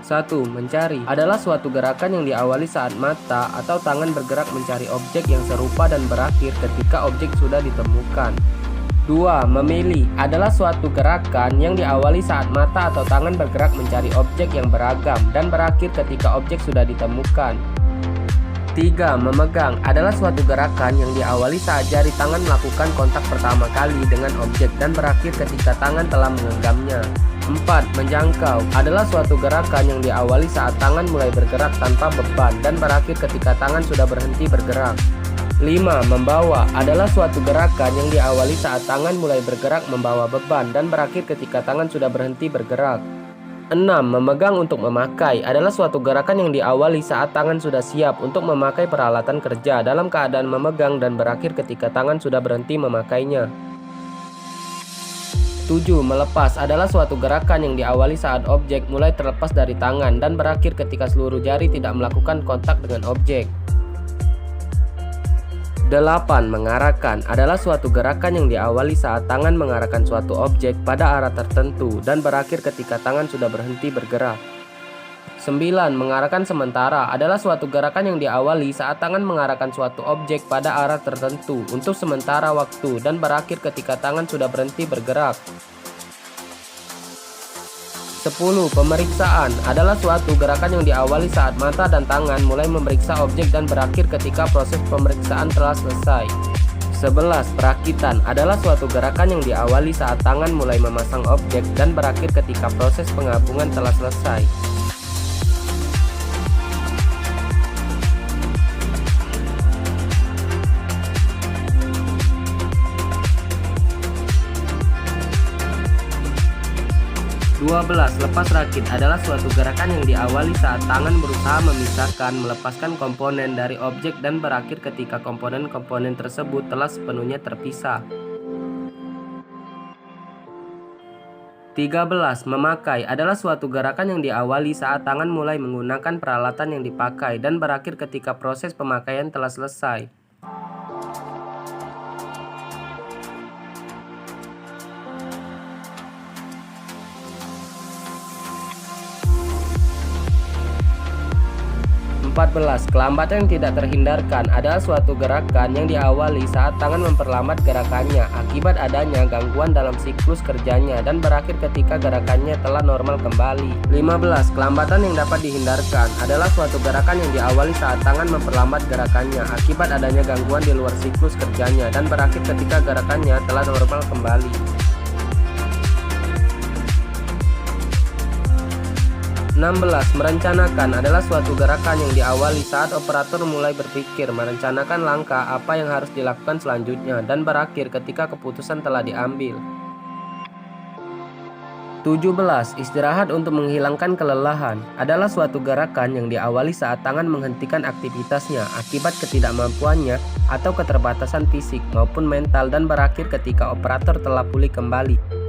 1. Mencari adalah suatu gerakan yang diawali saat mata atau tangan bergerak mencari objek yang serupa dan berakhir ketika objek sudah ditemukan. 2. Memilih adalah suatu gerakan yang diawali saat mata atau tangan bergerak mencari objek yang beragam dan berakhir ketika objek sudah ditemukan. 3. Memegang adalah suatu gerakan yang diawali saat jari tangan melakukan kontak pertama kali dengan objek dan berakhir ketika tangan telah mengenggamnya. 4. Menjangkau adalah suatu gerakan yang diawali saat tangan mulai bergerak tanpa beban dan berakhir ketika tangan sudah berhenti bergerak. 5. Membawa adalah suatu gerakan yang diawali saat tangan mulai bergerak membawa beban dan berakhir ketika tangan sudah berhenti bergerak. 6. Memegang untuk memakai adalah suatu gerakan yang diawali saat tangan sudah siap untuk memakai peralatan kerja dalam keadaan memegang dan berakhir ketika tangan sudah berhenti memakainya. 7. Melepas adalah suatu gerakan yang diawali saat objek mulai terlepas dari tangan dan berakhir ketika seluruh jari tidak melakukan kontak dengan objek. 8. Mengarahkan adalah suatu gerakan yang diawali saat tangan mengarahkan suatu objek pada arah tertentu dan berakhir ketika tangan sudah berhenti bergerak. 9. Mengarahkan sementara adalah suatu gerakan yang diawali saat tangan mengarahkan suatu objek pada arah tertentu untuk sementara waktu dan berakhir ketika tangan sudah berhenti bergerak. 10. Pemeriksaan adalah suatu gerakan yang diawali saat mata dan tangan mulai memeriksa objek dan berakhir ketika proses pemeriksaan telah selesai. 11. Perakitan adalah suatu gerakan yang diawali saat tangan mulai memasang objek dan berakhir ketika proses penggabungan telah selesai. 12. Lepas rakit adalah suatu gerakan yang diawali saat tangan berusaha memisahkan, melepaskan komponen dari objek dan berakhir ketika komponen-komponen tersebut telah sepenuhnya terpisah. 13. Memakai adalah suatu gerakan yang diawali saat tangan mulai menggunakan peralatan yang dipakai dan berakhir ketika proses pemakaian telah selesai. 14. Kelambatan yang tidak terhindarkan adalah suatu gerakan yang diawali saat tangan memperlambat gerakannya akibat adanya gangguan dalam siklus kerjanya dan berakhir ketika gerakannya telah normal kembali. 15. Kelambatan yang dapat dihindarkan adalah suatu gerakan yang diawali saat tangan memperlambat gerakannya akibat adanya gangguan di luar siklus kerjanya dan berakhir ketika gerakannya telah normal kembali. 16. Merencanakan adalah suatu gerakan yang diawali saat operator mulai berpikir merencanakan langkah apa yang harus dilakukan selanjutnya dan berakhir ketika keputusan telah diambil. 17. Istirahat untuk menghilangkan kelelahan adalah suatu gerakan yang diawali saat tangan menghentikan aktivitasnya akibat ketidakmampuannya atau keterbatasan fisik maupun mental dan berakhir ketika operator telah pulih kembali.